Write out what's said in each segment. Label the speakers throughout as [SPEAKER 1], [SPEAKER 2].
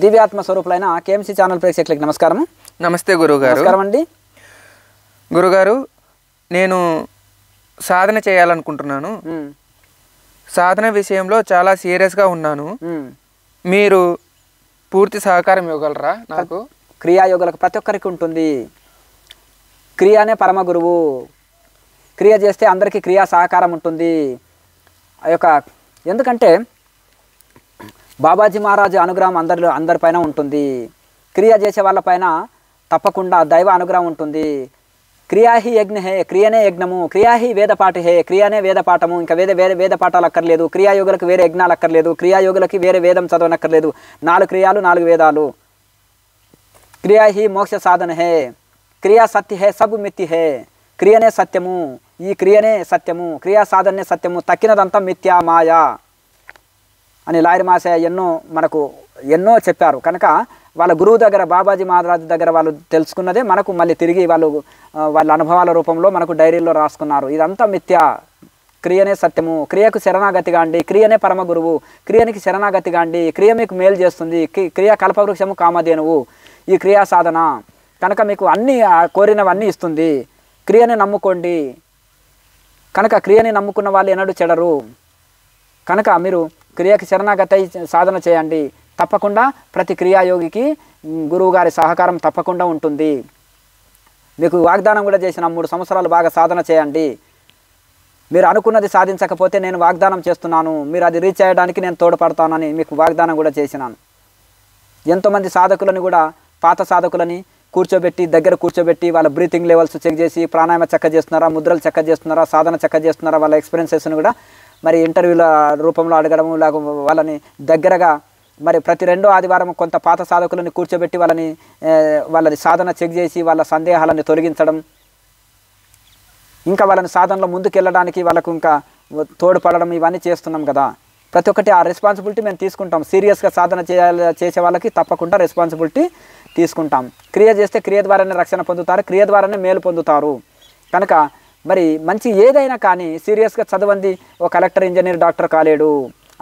[SPEAKER 1] దివ్యాత్మ స్వరూపులైన KMC channel ప్రేక్షకులకు నమస్కారం.
[SPEAKER 2] నమస్తే గురుగారు.
[SPEAKER 1] నమస్కారం అండి.
[SPEAKER 2] గురుగారు, నేను సాధన చేయాలనుకుంటున్నాను. సాధన విషయంలో చాలా సీరియస్గా ఉన్నాను. మీరు పూర్తి సహకారం ఇవ్వగలరా నాకు?
[SPEAKER 1] క్రియాయోగులకు ప్రతి ఒక్కరికి ఉంటుంది. క్రియనే పరమ గురువు. క్రియ చేస్తే అందరికీ క్రియా సహకారం ఉంటుంది. ఎందుకంటే బాబాజీ మహారాజు అనుగ్రహం అందరిపైన ఉంటుంది. క్రియ చేసే వాళ్ళపైన తప్పకుండా దైవ అనుగ్రహం ఉంటుంది. క్రియాహి యజ్ఞ హే, క్రియనే యజ్ఞము. క్రియాహి వేదపాఠి హే, క్రియనే వేదపాఠము. ఇంకా వేద పాఠాలు అక్కర్లేదు. క్రియాయోగులకు వేరే యజ్ఞాలు అక్కర్లేదు. క్రియాయోగులకి వేరే వేదం చదవనక్కర్లేదు. 4 క్రియాలు 4 వేదాలు. క్రియాహి మోక్ష సాధన హే, క్రియా సత్య హే, సబ్ మిథ్య హే. క్రియనే సత్యము. ఈ క్రియనే సత్యము, క్రియా సాధనే సత్యము. తక్కినదంతా మిథ్యా మాయా అని లాయర్ మాసయ్య ఎన్నో చెప్పారు. కనుక వాళ్ళ గురువు దగ్గర, బాబాజీ మహారాజు దగ్గర వాళ్ళు తెలుసుకున్నదే మనకు మళ్ళీ తిరిగి వాళ్ళ అనుభవాల రూపంలో మనకు డైరీలో రాసుకున్నారు. ఇదంతా మిథ్య, క్రియనే సత్యము. క్రియకు శరణాగతిగా అండి. క్రియనే పరమ గురువు. క్రియనికి శరణాగతిగా అండి. క్రియ మీకు మేలు చేస్తుంది. క్రియ కల్పవృక్షము కామధేనువు. ఈ క్రియా సాధన కనుక మీకు అన్నీ కోరినవన్నీ ఇస్తుంది. క్రియని నమ్ముకోండి. కనుక క్రియని నమ్ముకున్న వాళ్ళు ఎన్నడూ చెడరు. కనుక మీరు క్రియకి శరణాగతి సాధన చేయండి. తప్పకుండా ప్రతి క్రియాయోగికి గురువుగారి సహకారం తప్పకుండా ఉంటుంది. మీకు వాగ్దానం కూడా చేసిన 3 సంవత్సరాలు బాగా సాధన చేయండి. మీరు అనుకున్నది సాధించకపోతే నేను వాగ్దానం చేస్తున్నాను, మీరు అది రీచ్ అయ్యడానికి నేను తోడ్పడతానని మీకు వాగ్దానం కూడా చేసినాను. ఎంతోమంది సాధకులని కూడా, పాత సాధకులని దగ్గర కూర్చోబెట్టి వాళ్ళ బ్రీతింగ్ లెవెల్స్ చెక్ చేసి, ప్రాణాయామ చెక్క చేస్తున్నారా, ముద్రలు చెక్క చేస్తున్నారా, సాధన చెక్క చేస్తున్నారా, వాళ్ళ ఎక్స్పీరియన్సెస్ని కూడా మరి ఇంటర్వ్యూల రూపంలో అడగడం, వాళ్ళని దగ్గరగా మరి ప్రతి 2వ ఆదివారం కొంత పాత సాధకులని కూర్చోబెట్టి వాళ్ళని సాధన చెక్ చేసి వాళ్ళ సందేహాలను తొలగించడం, ఇంకా వాళ్ళని సాధనలో ముందుకెళ్ళడానికి వాళ్ళకు ఇంకా తోడ్పడడం, ఇవన్నీ చేస్తున్నాం కదా. ప్రతి ఒక్కటి ఆ రెస్పాన్సిబిలిటీ మేము తీసుకుంటాం. సీరియస్గా సాధన చేసే వాళ్ళకి తప్పకుండా రెస్పాన్సిబిలిటీ తీసుకుంటాం. క్రియ చేస్తే క్రియ ద్వారానే రక్షణ పొందుతారు, క్రియ ద్వారానే మేలు పొందుతారు. కనుక మరి మంచి ఏదైనా కానీ సీరియస్గా చదవంది ఒక కలెక్టర్, ఇంజనీర్, డాక్టర్ కాలేడు.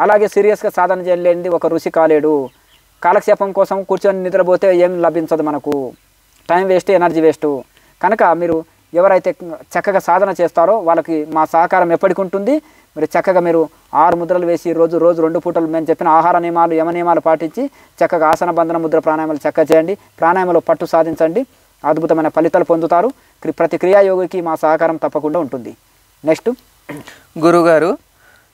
[SPEAKER 1] అలాగే సీరియస్గా సాధన చేయలేనిది ఒక ఋషి కాలేడు. కాలక్షేపం కోసం కూర్చొని నిద్రపోతే ఏం లభించదు, మనకు టైం వేస్ట్, ఎనర్జీ వేస్ట్. కనుక మీరు ఎవరైతే చక్కగా సాధన చేస్తారో వాళ్ళకి మా సహకారం ఎప్పటికి ఉంటుంది. మీరు చక్కగా మీరు 6 ముద్రలు వేసి రోజు 2 పూటలు మేము చెప్పిన ఆహార నియమాలు, యమ నియమాలు పాటించి చక్కగా ఆసన బంధన ముద్ర ప్రాణాయామాలు చక్కగా చేయండి. ప్రాణాయామంలో పట్టు సాధించండి. అద్భుతమైన ఫలితాలు పొందుతారు. ప్రతి క్రియాయోగికి మా సహకారం తప్పకుండా ఉంటుంది. నెక్స్ట్
[SPEAKER 2] గురుగారు,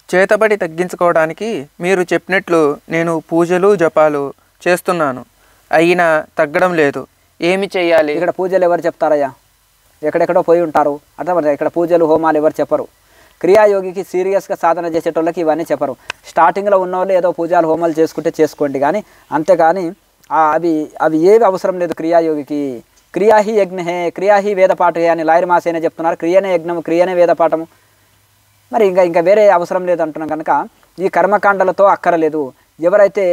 [SPEAKER 2] చేతబడి తగ్గించుకోవడానికి మీరు చెప్పినట్లు నేను పూజలు జపాలు చేస్తున్నాను, అయినా తగ్గడం లేదు. ఏమి చేయాలి?
[SPEAKER 1] ఇక్కడ పూజలు ఎవరు చెప్తారయ్యా? ఎక్కడెక్కడో పోయి ఉంటారు. అర్థమవుతుంది. ఇక్కడ పూజలు హోమాలు ఎవరు చెప్పరు. క్రియాయోగికి సీరియస్గా సాధన చేసేటోళ్ళకి ఇవన్నీ చెప్పరు. స్టార్టింగ్లో ఉన్నవాళ్ళు ఏదో పూజలు హోమాలు చేసుకుంటే చేసుకోండి, కానీ అంతేగాని అవి ఏవి అవసరం లేదు క్రియాయోగికి. క్రియాహి యజ్ఞ హే, క్రియాహి వేదపాఠ హే అని లాయర్ మాసేనే చెప్తున్నారు. క్రియనే యజ్ఞము, క్రియనే వేదపాఠము. మరి ఇంకా వేరే అవసరం లేదు అంటున్నాం. కనుక ఈ కర్మకాండలతో అక్కరలేదు. ఎవరైతే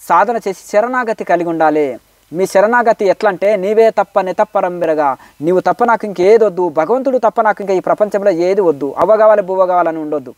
[SPEAKER 1] సాధన చేసి శరణాగతి కలిగి ఉండాలి. మీ శరణాగతి ఎట్లా అంటే, నీవే తప్ప నెతప్పరంబెరగా, నీవు తప్ప నాకు ఇంకేది వద్దు, భగవంతుడు తప్ప నాకు ఇంకా ఈ ప్రపంచంలో ఏది వద్దు, అవ్వగావాలి బువ్వ కావాలని ఉండొద్దు.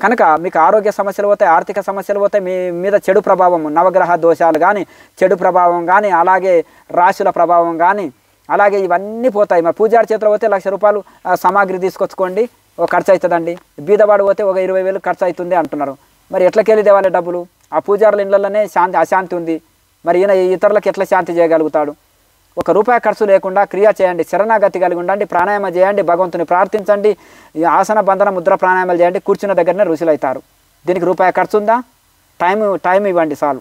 [SPEAKER 1] కనుక మీకు ఆరోగ్య సమస్యలు పోతాయి, ఆర్థిక సమస్యలు పోతాయి, మీ మీద చెడు ప్రభావం, నవగ్రహ దోషాలు కానీ, చెడు ప్రభావం కానీ, అలాగే రాశుల ప్రభావం కానీ, అలాగే ఇవన్నీ పోతాయి. మరి పూజారి చేతిలో పోతే 1,00,000 రూపాయలు సామాగ్రి తీసుకొచ్చుకోండి, ఒక ఖర్చు అవుతుందండి. బీదవాడు పోతే ఒక 20,000 ఖర్చు అవుతుంది అంటున్నారు. మరి ఎట్లకెళ్ళి దేవాలి డబ్బులు? ఆ పూజారుల ఇళ్లలోనే అశాంతి ఉంది. మరి ఈయన ఇతరులకు ఎట్లా శాంతి చేయగలుగుతాడు? 1 రూపాయి ఖర్చు లేకుండా క్రియ చేయండి. శరణాగతి కలిగి ఉండండి. ప్రాణాయామం చేయండి. భగవంతుని ప్రార్థించండి. ఆసన బంధన ముద్ర ప్రాణాయామాలు చేయండి. కూర్చున్న దగ్గరనే ఋషులు అవుతారు. దీనికి రూపాయి ఖర్చు ఉందా? టైం ఇవ్వండి చాలు.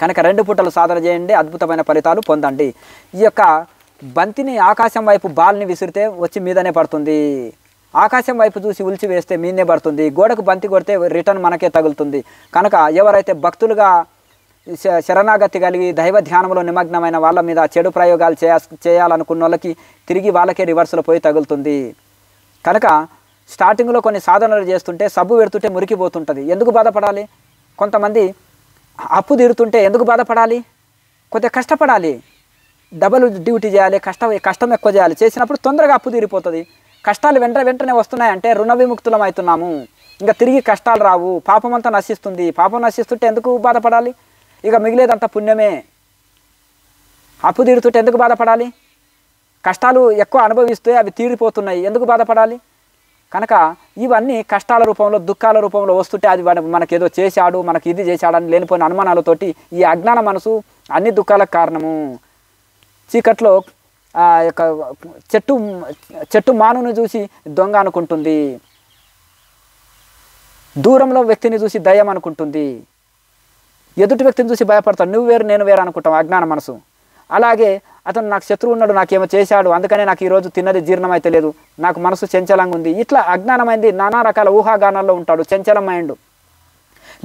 [SPEAKER 1] కనుక 2 పూటలు సాధన చేయండి. అద్భుతమైన ఫలితాలు పొందండి. ఈ యొక్క బంతిని ఆకాశం వైపు బాల్ని విసిరితే వచ్చి మీదనే పడుతుంది. ఆకాశం వైపు చూసి ఉల్చి వేస్తే మీదనే పడుతుంది. గోడకు బంతి కొడితే రిటర్న్ మనకే తగులుతుంది. కనుక ఎవరైతే భక్తులుగా శరణాగతి కలిగి దైవ ధ్యానంలో నిమగ్నమైన వాళ్ళ మీద చెడు ప్రయోగాలు చేయాలనుకున్న వాళ్ళకి తిరిగి వాళ్ళకే రివర్స్లో పోయి తగులుతుంది. కనుక స్టార్టింగ్లో కొన్ని సాధనలు చేస్తుంటే సబ్బు పెడుతుంటే మురికిపోతుంటుంది. ఎందుకు బాధపడాలి? కొంతమంది అప్పు తీరుతుంటే ఎందుకు బాధపడాలి? కొద్దిగా కష్టపడాలి. డబుల్ డ్యూటీ చేయాలి. కష్టం ఎక్కువ చేయాలి. చేసినప్పుడు తొందరగా అప్పు తీరిపోతుంది. కష్టాలు వెంటనే వస్తున్నాయంటే రుణ విముక్తులం అవుతున్నాము. ఇంకా తిరిగి కష్టాలు రావు. పాపం అంతా నశిస్తుంది. పాపం నశిస్తుంటే ఎందుకు బాధపడాలి? ఇక మిగిలేదంతా పుణ్యమే. అప్పు తీరుతుంటే ఎందుకు బాధపడాలి? కష్టాలు ఎక్కువ అనుభవిస్తే అవి తీరిపోతున్నాయి, ఎందుకు బాధపడాలి? కనుక ఇవన్నీ కష్టాల రూపంలో దుఃఖాల రూపంలో వస్తుంటే అది మనకేదో చేశాడు, మనకి ఇది చేశాడని లేనిపోయిన అనుమానాలతోటి ఈ అజ్ఞాన మనసు అన్ని దుఃఖాలకు కారణము. చీకట్లో యొక్క చెట్టు మానును చూసి దొంగ అనుకుంటుంది, దూరంలో వ్యక్తిని చూసి దయ్యం అనుకుంటుంది, ఎదుటి వ్యక్తిని చూసి భయపడతాడు, నువ్వు వేరు నేను వేరు అనుకుంటాం అజ్ఞాన మనసు. అలాగే అతను నాకు శత్రువు ఉన్నాడు, నాకేమో చేశాడు, అందుకనే నాకు ఈరోజు తిన్నది జీర్ణమైతే లేదు, నాకు మనసు చంచలంగా ఉంది, ఇట్లా అజ్ఞానమైంది నానా రకాల ఊహాగానాల్లో ఉంటాడు, చంచలం మైండ్.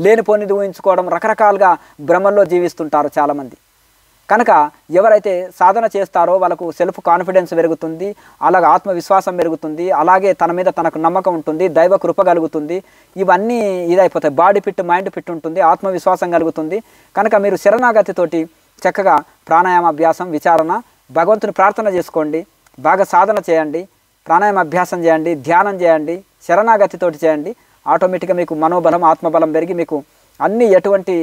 [SPEAKER 1] లేనిపోనిది ఊహించుకోవడం, రకరకాలుగా భ్రమల్లో జీవిస్తుంటారు చాలామంది. కనుక ఎవరైతే సాధన చేస్తారో వాళ్ళకు సెల్ఫ్ కాన్ఫిడెన్స్ పెరుగుతుంది, అలాగే ఆత్మవిశ్వాసం పెరుగుతుంది, అలాగే తన మీద తనకు నమ్మకం ఉంటుంది, దైవ కృప కలుగుతుంది, ఇవన్నీ ఇదైపోతాయి. బాడీ ఫిట్, మైండ్ ఫిట్ ఉంటుంది, ఆత్మవిశ్వాసం కలుగుతుంది. కనుక మీరు శరణాగతితోటి చక్కగా ప్రాణాయామ అభ్యాసం, విచారణ, భగవంతుని ప్రార్థన చేసుకోండి, బాగా సాధన చేయండి, ప్రాణాయామ అభ్యాసం చేయండి, ధ్యానం చేయండి, శరణాగతితోటి చేయండి. ఆటోమేటిక్గా మీకు మనోబలం, ఆత్మబలం పెరిగి మీకు అన్నీ ఎటువంటి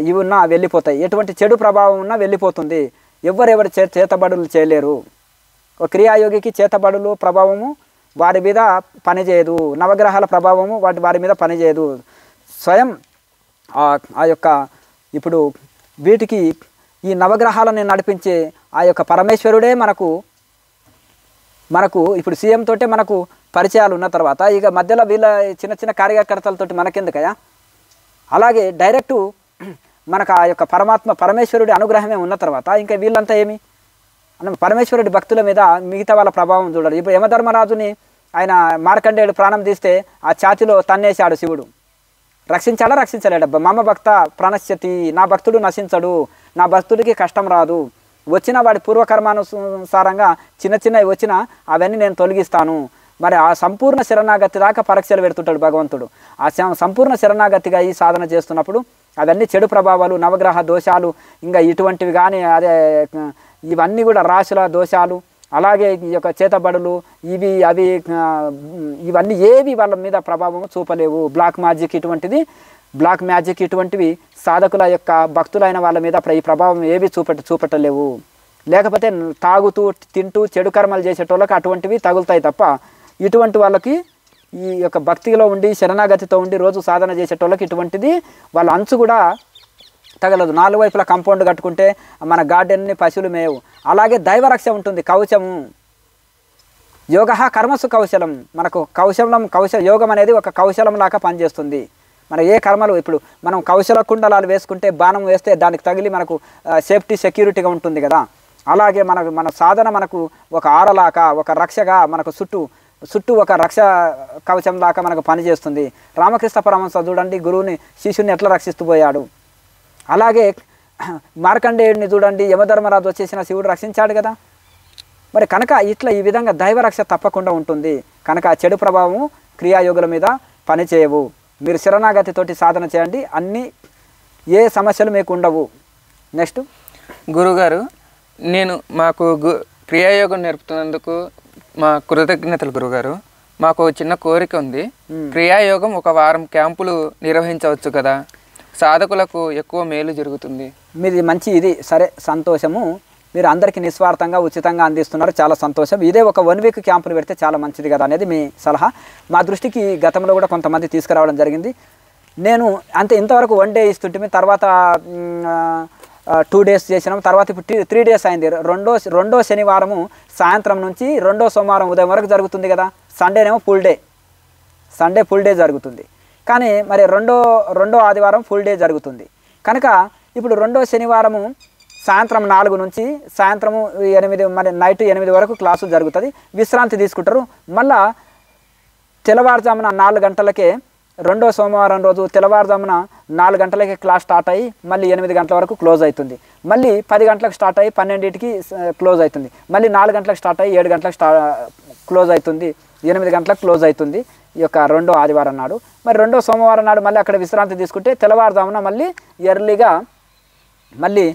[SPEAKER 1] ఇవి ఉన్నా వెళ్ళిపోతాయి, ఎటువంటి చెడు ప్రభావం ఉన్నా వెళ్ళిపోతుంది. ఎవరెవరి చేతబడులు చేయలేరు. ఒక క్రియాయోగికి చేతబడులు ప్రభావము వారి మీద పనిచేయదు, నవగ్రహాల ప్రభావము వారి మీద పనిచేయదు. స్వయం ఆ యొక్క ఇప్పుడు వీటికి ఈ నవగ్రహాలను నడిపించే ఆ యొక్క పరమేశ్వరుడే మనకు ఇప్పుడు సీఎం తోటే మనకు పరిచయాలు ఉన్న తర్వాత ఇక మధ్యలో వీళ్ళ చిన్న చిన్న కార్యకర్తలతోటి మనకెందుకయా? అలాగే డైరెక్టు మనకు ఆ యొక్క పరమేశ్వరుడి అనుగ్రహమే ఉన్న తర్వాత ఇంకా వీళ్ళంతా ఏమి పరమేశ్వరుడి భక్తుల మీద మిగతా వాళ్ళ ప్రభావం చూడరు. ఇప్పుడు యమధర్మరాజుని ఆయన మార్కండేయుడు ప్రాణం తీస్తే ఆ ఛాతిలో తన్నేశాడు శివుడు. రక్షించాడా? రక్షించలేడబ్బా. మమ భక్త ప్రణశ్యతి, నా భక్తుడు నశించడు, నా భక్తుడికి కష్టం రాదు, వచ్చిన వాడి పూర్వకర్మానుసారంగా చిన్న చిన్నవి వచ్చినా అవన్నీ నేను తొలగిస్తాను. మరి ఆ సంపూర్ణ శరణాగతి దాకా పరీక్షలు పెడుతుంటాడు భగవంతుడు. ఆ సంపూర్ణ శరణాగతిగా ఈ సాధన చేస్తున్నప్పుడు అవన్నీ చెడు ప్రభావాలు, నవగ్రహ దోషాలు, ఇంకా ఇటువంటివి కానీ అదే ఇవన్నీ కూడా రాశుల దోషాలు, అలాగే ఈ యొక్క చేతబడులు ఇవి అవి ఇవన్నీ ఏవి వాళ్ళ మీద ప్రభావం చూపలేవు. బ్లాక్ మ్యాజిక్ ఇటువంటివి సాధకుల యొక్క భక్తులైన వాళ్ళ మీద ఈ ప్రభావం ఏవి చూపెట్టలేవు. లేకపోతే తాగుతూ తింటూ చెడు కర్మలు చేసేటోళ్ళకి అటువంటివి తగులుతాయి తప్ప ఇటువంటి వాళ్ళకి ఈ యొక్క భక్తిలో ఉండి శరణాగతితో ఉండి రోజు సాధన చేసేటోళ్ళకి ఇటువంటిది వాళ్ళ అంచు కూడా తగలదు. నాలుగు వైపులా కాంపౌండ్ కట్టుకుంటే మన గార్డెన్ని పశువులు మేవు. అలాగే దైవరక్ష ఉంటుంది, కవచము. యోగ కర్మసు కౌశలం. మనకు యోగం అనేది ఒక కౌశలం లాగా పనిచేస్తుంది. మన ఏ కర్మలు ఇప్పుడు మనం కౌశల కుండలాలు వేసుకుంటే బాణం వేస్తే దానికి తగిలి మనకు సెక్యూరిటీగా ఉంటుంది కదా. అలాగే మన సాధన మనకు ఒక ఆరలాక, ఒక రక్షగా, మనకు చుట్టూ ఒక రక్ష కవచం దాకా మనకు పనిచేస్తుంది. రామకృష్ణ పరమహంస చూడండి, గురువుని శిష్యుని ఎట్లా రక్షిస్తూ పోయాడు. అలాగే మార్కండేయుడిని చూడండి, యమధర్మరాజు వచ్చేసిన శివుడు రక్షించాడు కదా. మరి కనుక ఇట్లా ఈ విధంగా దైవరక్ష తప్పకుండా ఉంటుంది. కనుక ఆ చెడు ప్రభావము క్రియాయోగుల మీద పనిచేయవు. మీరు శరణాగతితోటి సాధన చేయండి, అన్నీ ఏ సమస్యలు మీకు ఉండవు. నెక్స్ట్
[SPEAKER 2] గురుగారు, నేను మాకు క్రియాయోగం నేర్పుతున్నందుకు మా కృతజ్ఞతలు గురుగారు. మాకు చిన్న కోరిక ఉంది. క్రియాయోగం ఒక వారం క్యాంపులు నిర్వహించవచ్చు కదా, సాధకులకు ఎక్కువ మేలు జరుగుతుంది.
[SPEAKER 1] మీది మంచి ఇది సరే, సంతోషము. మీరు అందరికీ నిస్వార్థంగా ఉచితంగా అందిస్తున్నారు, చాలా సంతోషం. ఇదే ఒక 1 వీక్ క్యాంపులు పెడితే చాలా మంచిది కదా అనేది మీ సలహా. మా దృష్టికి గతంలో కూడా కొంతమంది తీసుకురావడం జరిగింది. నేను ఇంతవరకు 1 డే ఇస్తుంటే తర్వాత 2 డేస్ చేసినాం. తర్వాత ఇప్పుడు 3 డేస్ అయింది. రెండో శనివారము సాయంత్రం నుంచి రెండో సోమవారం ఉదయం వరకు జరుగుతుంది కదా. సండేనేమో సండే ఫుల్ డే జరుగుతుంది. కానీ మరి రెండో ఆదివారం ఫుల్ డే జరుగుతుంది. కనుక ఇప్పుడు రెండో శనివారము సాయంత్రం 4 నుంచి సాయంత్రము 8, మరి నైట్ 8 వరకు క్లాసులు జరుగుతుంది. విశ్రాంతి తీసుకుంటారు. మళ్ళా తెల్లవారుజామున 4 గంటలకే రెండో సోమవారం రోజు తెల్లవారుజామున 4 గంటలకే క్లాస్ స్టార్ట్ అయ్యి మళ్ళీ 8 గంటల వరకు క్లోజ్ అవుతుంది. మళ్ళీ 10 గంటలకు స్టార్ట్ అయ్యి 12కి క్లోజ్ అవుతుంది. మళ్ళీ 4 గంటలకు స్టార్ట్ అయ్యి 7 గంటలకు క్లోజ్ అవుతుంది. 8 గంటలకు క్లోజ్ అవుతుంది ఈ యొక్క రెండో ఆదివారం నాడు. మరి రెండో సోమవారం నాడు మళ్ళీ అక్కడ విశ్రాంతి తీసుకుంటే తెల్లవారుజామున మళ్ళీ ఎర్లీగా మళ్ళీ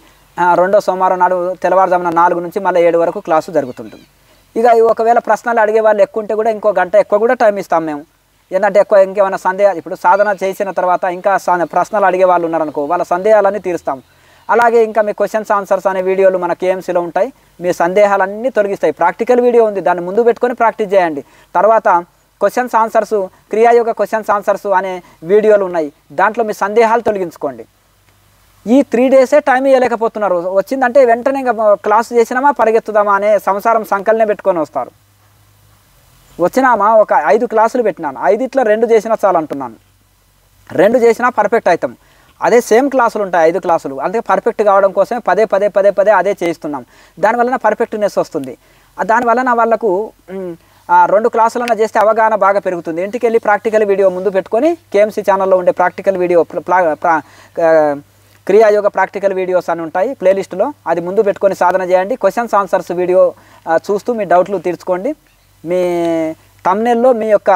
[SPEAKER 1] రెండో సోమవారం నాడు తెల్లవారుజామున 4 నుంచి మళ్ళీ 7 వరకు క్లాసు జరుగుతుంటుంది. ఇక ఒకవేళ ప్రశ్నలు అడిగే వాళ్ళు ఎక్కువ ఉంటే కూడా ఇంకో గంట ఎక్కువ కూడా టైం ఇస్తాం మేము. ఏంటంటే ఎక్కువ ఇంకేమైనా సందేహాలు, ఇప్పుడు సాధన చేసిన తర్వాత ఇంకా ప్రశ్నలు అడిగే వాళ్ళు ఉన్నారనుకో, వాళ్ళ సందేహాలన్నీ తీరుస్తాం. అలాగే ఇంకా మీ క్వశ్చన్స్ ఆన్సర్స్ అనే వీడియోలు మన కేఎంసీలో ఉంటాయి. మీ సందేహాలన్నీ తొలగిస్తాయి. ప్రాక్టికల్ వీడియో ఉంది, దాన్ని ముందు పెట్టుకొని ప్రాక్టీస్ చేయండి. తర్వాత questions answers, Kriya Yoga questions answers అనే వీడియోలు ఉన్నాయి, దాంట్లో మీ సందేహాలు తొలగించుకోండి. ఈ 3 డేసే టైం ఇవ్వలేకపోతున్నారు. వచ్చిందంటే వెంటనే క్లాసు చేసినామా పరిగెత్తుదామా అనే సంసారం సంకలనే పెట్టుకొని వస్తారు. వచ్చినామా ఒక 5 క్లాసులు పెట్టినాను, 5 2 చేసినా చాలు అంటున్నాను. 2 చేసినా పర్ఫెక్ట్ అవుతాం. అదే సేమ్ క్లాసులు ఉంటాయి 5 క్లాసులు, అందుకే పర్ఫెక్ట్ కావడం కోసమే పదే అదే చేయిస్తున్నాం. దానివలన పర్ఫెక్ట్నెస్ వస్తుంది. దానివలన వాళ్ళకు 2 క్లాసులన్నా చేస్తే అవగాహన బాగా పెరుగుతుంది. ఇంటికి వెళ్ళి ప్రాక్టికల్ వీడియో ముందు పెట్టుకొని కేఎంసీ ఛానల్లో ఉండే practical video Kriya Yoga practical videos అని ఉంటాయి ప్లేలిస్టులో, అది ముందు పెట్టుకొని సాధన చేయండి. క్వశ్చన్స్ ఆన్సర్స్ వీడియో చూస్తూ మీ డౌట్లు తీర్చుకోండి. మీ థంబ్నెయిల్లో మీ యొక్క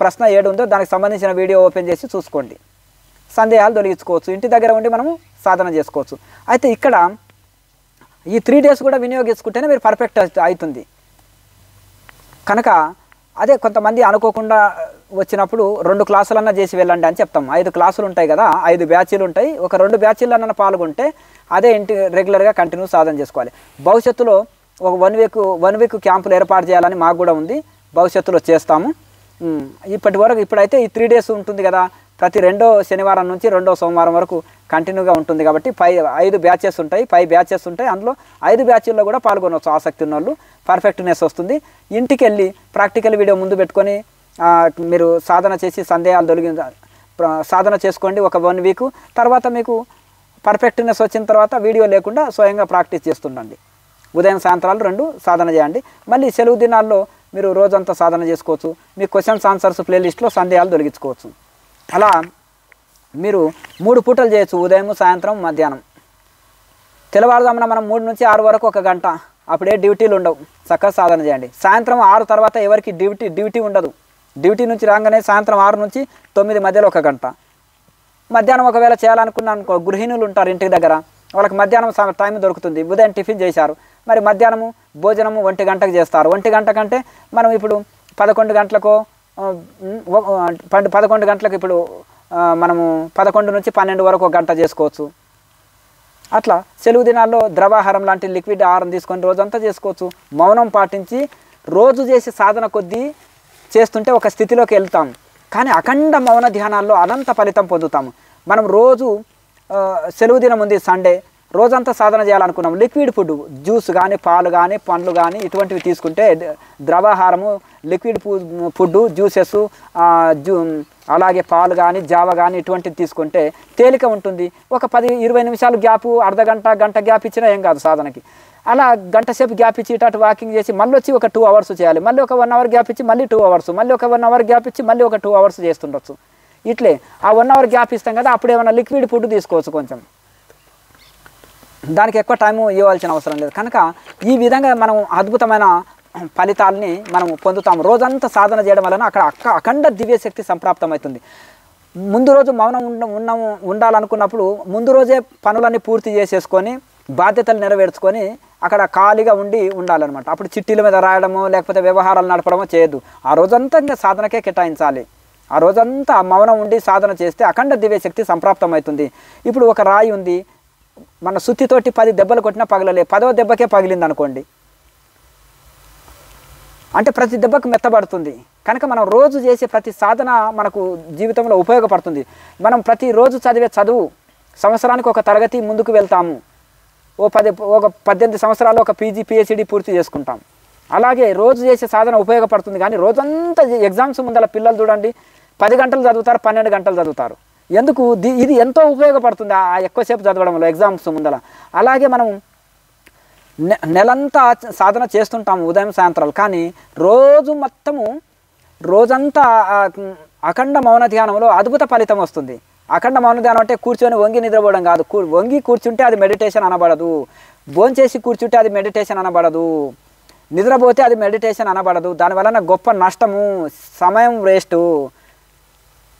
[SPEAKER 1] ప్రశ్న ఏడు ఉందో దానికి సంబంధించిన వీడియో ఓపెన్ చేసి చూసుకోండి. సందేహాలు తొలగించుకోవచ్చు. ఇంటి దగ్గర ఉండి మనము సాధన చేసుకోవచ్చు. అయితే ఇక్కడ ఈ 3 డేస్ కూడా వినియోగించుకుంటేనే మీరు పర్ఫెక్ట్ అవుతుంది. కనుక అదే కొంతమంది అనుకోకుండా వచ్చినప్పుడు 2 క్లాసులన్నా చేసి వెళ్ళండి అని చెప్తాం. 5 క్లాసులు ఉంటాయి కదా, 5 బ్యాచీలు ఉంటాయి. ఒక 2 బ్యాచీలన్నా పాల్గొంటే అదే ఇంటి రెగ్యులర్గా కంటిన్యూ సాధన చేసుకోవాలి. భవిష్యత్తులో ఒక 1 వీక్ క్యాంపులు ఏర్పాటు చేయాలని మాకు కూడా ఉంది. భవిష్యత్తులో చేస్తాము. ఇప్పుడైతే ఈ 3 డేస్ ఉంటుంది కదా, ప్రతి 2వ శనివారం నుంచి 2వ సోమవారం వరకు కంటిన్యూగా ఉంటుంది కాబట్టి 5 బ్యాచెస్ ఉంటాయి, 5 బ్యాచెస్ ఉంటాయి. అందులో 5 బ్యాచెల్లో కూడా పాల్గొనవచ్చు. ఆసక్తి ఉన్న వాళ్ళు పర్ఫెక్ట్నెస్ వస్తుంది. ఇంటికి వెళ్ళి ప్రాక్టికల్ వీడియో ముందు పెట్టుకొని మీరు సాధన చేసి సందేహాలు సాధన చేసుకోండి. ఒక 1 వీక్ తర్వాత మీకు పర్ఫెక్ట్నెస్ వచ్చిన తర్వాత వీడియో లేకుండా స్వయంగా ప్రాక్టీస్ చేస్తుండండి. ఉదయం సాయంత్రాలు 2 సాధన చేయండి. మళ్ళీ సెలవు దినాల్లో మీరు రోజంతా సాధన చేసుకోవచ్చు. మీ క్వశ్చన్స్ ఆన్సర్స్ ప్లేలిస్ట్లో సందేహాలు తొలగించుకోవచ్చు. అలా మీరు 3 పూటలు చేయొచ్చు, ఉదయం సాయంత్రం మధ్యాహ్నం. తెల్లవారుజామున మనం 3 నుంచి 6 వరకు 1 గంట, అప్పుడే డ్యూటీలు ఉండవు, చక్కగా సాధన చేయండి. సాయంత్రం 6 తర్వాత ఎవరికి డ్యూటీ ఉండదు. డ్యూటీ నుంచి రాగానే సాయంత్రం 6 నుంచి 9 మధ్యలో 1 గంట. మధ్యాహ్నం ఒకవేళ చేయాలనుకున్నాను గృహిణులు ఉంటారు ఇంటి దగ్గర, వాళ్ళకి మధ్యాహ్నం టైం దొరుకుతుంది. ఉదయం టిఫిన్ చేశారు, మరి మధ్యాహ్నము భోజనము 1 గంటకు చేస్తారు. 1 గంట కంటే మనం ఇప్పుడు 11 గంటలకు 11 గంటలకు ఇప్పుడు మనము 11 నుంచి 12 వరకు 1 గంట చేసుకోవచ్చు. అట్లా సెలవు దినాల్లో ద్రవాహారం లాంటి లిక్విడ్ ఆహారం తీసుకొని రోజంతా చేసుకోవచ్చు. మౌనం పాటించి రోజు చేసి సాధన కొద్దీ చేస్తుంటే ఒక స్థితిలోకి వెళ్తాం. కానీ అఖండ మౌన ధ్యానాల్లో అనంత ఫలితం పొందుతాము. మనం రోజు సెలవు దినం ఉంది సండే, రోజంతా సాధన చేయాలనుకున్నాం, లిక్విడ్ ఫుడ్ జ్యూస్ కానీ పాలు కానీ పండ్లు కానీ ఇటువంటివి తీసుకుంటే ద్రవాహారము లిక్విడ్ ఫుడ్ జ్యూసెస్ అలాగే పాలు కానీ జావ కానీ ఇటువంటివి తీసుకుంటే తేలిక ఉంటుంది. ఒక 10-20 నిమిషాలు గ్యాపు, గంట గ్యాప్ ఇచ్చినా ఏం కాదు సాధనకి. అలా గంట సేపు గ్యాప్ ఇచ్చి ఇటు వాకింగ్ చేసి మళ్ళీ వచ్చి ఒక 2 అవర్స్ చేయాలి, మళ్ళీ ఒక 1 అవర్ గ్యాప్ ఇచ్చి మళ్ళీ 2 అవర్స్, మళ్ళీ ఒక 1 అవర్ గ్యాప్ ఇచ్చి మళ్ళీ ఒక 2 అవర్స్ చేస్తుండొచ్చు. ఇట్లే ఆ 1 అవర్ గ్యాప్ ఇస్తాం కదా, అప్పుడు ఏమైనా లిక్విడ్ ఫుడ్ తీసుకోవచ్చు. కొంచెం దానికి ఎక్కువ టైం ఇవ్వాల్సిన అవసరం లేదు. కనుక ఈ విధంగా మనం అద్భుతమైన ఫలితాలని మనం పొందుతాము. రోజంతా సాధన చేయడం వలన అక్కడ అఖండ దివ్యశక్తి సంప్రాప్తమవుతుంది. ముందు రోజు మౌనం ఉండాలనుకున్నప్పుడు ముందు రోజే పనులన్నీ పూర్తి చేసేసుకొని బాధ్యతలు నెరవేర్చుకొని అక్కడ ఖాళీగా ఉండాలన్నమాట. అప్పుడు చిట్టీల మీద రాయడమో లేకపోతే వ్యవహారాలు నడపడమో చేయొద్దు. ఆ రోజంతా ఇంకా సాధనకే కేటాయించాలి. ఆ రోజంతా మౌనం ఉండి సాధన చేస్తే అఖండ దివ్యశక్తి సంప్రాప్తమవుతుంది. ఇప్పుడు ఒక రాయి ఉంది, మన సుత్తితోటి 10 దెబ్బలు కొట్టినా పగలలే, 10వ దెబ్బకే పగిలింది అనుకోండి, అంటే ప్రతి దెబ్బకు మెత్తబడుతుంది. కనుక మనం రోజు చేసే ప్రతి సాధన మనకు జీవితంలో ఉపయోగపడుతుంది. మనం ప్రతిరోజు చదివే చదువు సంవత్సరానికి ఒక తరగతి ముందుకు వెళ్తాము. ఒక 18 సంవత్సరాలు ఒక పీజీ పిహెచ్డి పూర్తి చేసుకుంటాం. అలాగే రోజు చేసే సాధన ఉపయోగపడుతుంది. కానీ రోజంతా ఎగ్జామ్స్ ముందర పిల్లలు చూడండి 10 గంటలు చదువుతారు, 12 గంటలు చదువుతారు. ఎందుకు? ఇది ఎంతో ఉపయోగపడుతుంది ఆ ఎక్కువసేపు చదవడంలో ఎగ్జామ్స్ ముందర. అలాగే మనం నెలంతా సాధన చేస్తుంటాము ఉదయం సాయంత్రాలు, కానీ రోజంతా అఖండ మౌన ధ్యానంలో అద్భుత ఫలితం వస్తుంది. అఖండ మౌన ధ్యానం అంటే కూర్చొని వంగి నిద్రపోవడం కాదు. వంగి కూర్చుంటే అది మెడిటేషన్ అనబడదు, భోంచేసి కూర్చుంటే అది మెడిటేషన్ అనబడదు, నిద్రపోతే అది మెడిటేషన్ అనబడదు. దానివలన గొప్ప నష్టము, సమయం వేస్టు,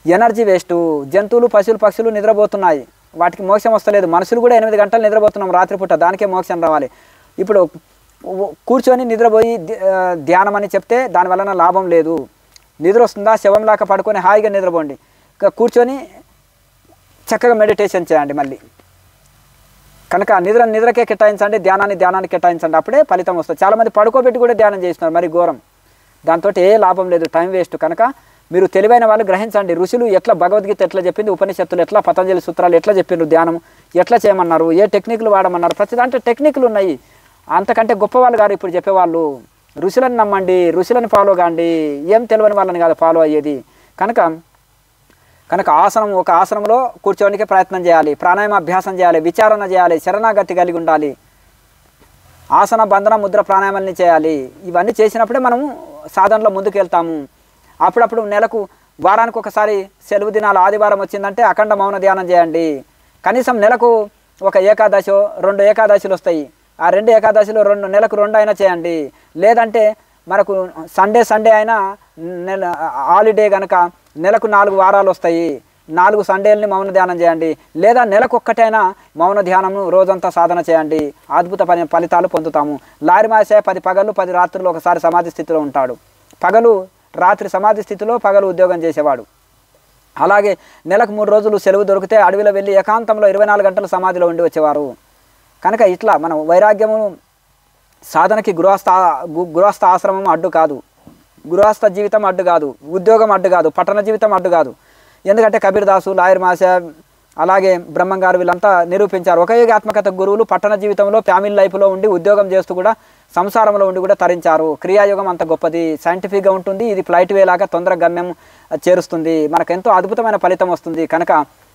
[SPEAKER 1] ఎనర్జీ వేస్టు. జంతువులు పశువులు పక్షులు నిద్రపోతున్నాయి, వాటికి మోక్షం వస్తలేదు. మనుషులు కూడా 8 గంటలు నిద్రపోతున్నాం రాత్రిపూట, దానికే మోక్షం రావాలి. ఇప్పుడు కూర్చొని నిద్రపోయి ధ్యానం అని చెప్తే దానివలన లాభం లేదు. నిద్ర వస్తుందా శవంలాగా పడుకొని హాయిగా నిద్రపోండి. ఇక కూర్చొని చక్కగా మెడిటేషన్ చేయండి మళ్ళీ. కనుక నిద్రకే కేటాయించండి, ధ్యానాన్ని కేటాయించండి, అప్పుడే ఫలితం వస్తుంది. చాలామంది పడుకోబెట్టి కూడా ధ్యానం చేస్తున్నారు, మరి ఘోరం. దాంతో ఏ లాభం లేదు, టైం వేస్ట్. కనుక మీరు తెలివైన వాళ్ళు గ్రహించండి. ఋషులు ఎట్లా భగవద్గీత ఎట్లా చెప్పింది, ఉపనిషత్తులు ఎట్లా, పతంజలి సూత్రాలు ఎట్లా చెప్పిండ్రు, ధ్యానం ఎట్లా చేయమన్నారు, ఏ టెక్నిక్లు వాడమన్నారు, ప్రతి దాంట్లో టెక్నిక్లు ఉన్నాయి. అంతకంటే గొప్పవాళ్ళు గారు ఇప్పుడు చెప్పేవాళ్ళు. ఋషులను నమ్మండి, ఋషులను ఫాలో కాండి, ఏం తెలియని వాళ్ళని కాదు ఫాలో అయ్యేది. కనుక ఒక ఆసనంలో కూర్చోడానికి ప్రయత్నం చేయాలి, ప్రాణాయామ అభ్యాసం చేయాలి, విచారణ చేయాలి, శరణాగతి కలిగి ఉండాలి, ఆసన బంధన ముద్ర ప్రాణాయామాలని చేయాలి. ఇవన్నీ చేసినప్పుడే మనము సాధనలో ముందుకు వెళ్తాము. అప్పుడప్పుడు వారానికి ఒకసారి సెలవు దినాలు ఆదివారం వచ్చిందంటే అఖండ మౌన ధ్యానం చేయండి. కనీసం నెలకు ఒక ఏకాదశో 2 ఏకాదశులు వస్తాయి, ఆ 2 ఏకాదశిలో నెలకు 2 అయినా చేయండి. లేదంటే మనకు సండే అయినా హాలిడే కనుక నెలకు 4 వారాలు వస్తాయి, 4 సండేలని మౌన ధ్యానం చేయండి. లేదా నెలకు ఒక్కటైనా మౌన ధ్యానము రోజంతా సాధన చేయండి, అద్భుత ఫలితాలు పొందుతాము. లారీ మాసే 10 పగళ్ళు 10 రాత్రులు ఒకసారి సమాధి స్థితిలో ఉంటాడు. రాత్రి సమాధి స్థితిలో పగలు ఉద్యోగం చేసేవాడు. అలాగే నెలకు 3 రోజులు సెలవు దొరికితే అడవిలో వెళ్ళి ఏకాంతంలో 24 గంటలు సమాధిలో ఉండి వచ్చేవారు. కనుక ఇట్లా మనం వైరాగ్యము సాధనకి గృహస్థ ఆశ్రమం అడ్డు కాదు, గృహస్థ జీవితం అడ్డు కాదు, ఉద్యోగం అడ్డు కాదు, పట్టణ జీవితం అడ్డు కాదు. ఎందుకంటే కబీర్ దాసు, లాయర్ మాసా, అలాగే బ్రహ్మం గారు వీళ్ళంతా నిరూపించారు. ఒక యోగాత్మకత గురువులు పట్టణ జీవితంలో ఫ్యామిలీ లైఫ్లో ఉండి ఉద్యోగం చేస్తూ కూడా సంసారంలో ఉండి కూడా తరించారు. క్రియాయోగం అంత గొప్పది, సైంటిఫిక్గా ఉంటుంది. ఇది ఫ్లైట్ వేలాగా తొందరగా గమ్యం చేరుస్తుంది, మనకెంతో అద్భుతమైన ఫలితం వస్తుంది. కనుక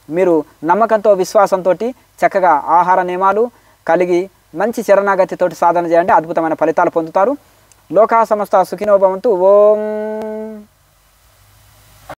[SPEAKER 1] మీరు నమ్మకంతో విశ్వాసంతో చక్కగా ఆహార నియమాలు కలిగి మంచి శరణాగతితోటి సాధన చేయండి, అద్భుతమైన ఫలితాలు పొందుతారు. లోకా సమస్త సుఖినో భవంతు. ఓం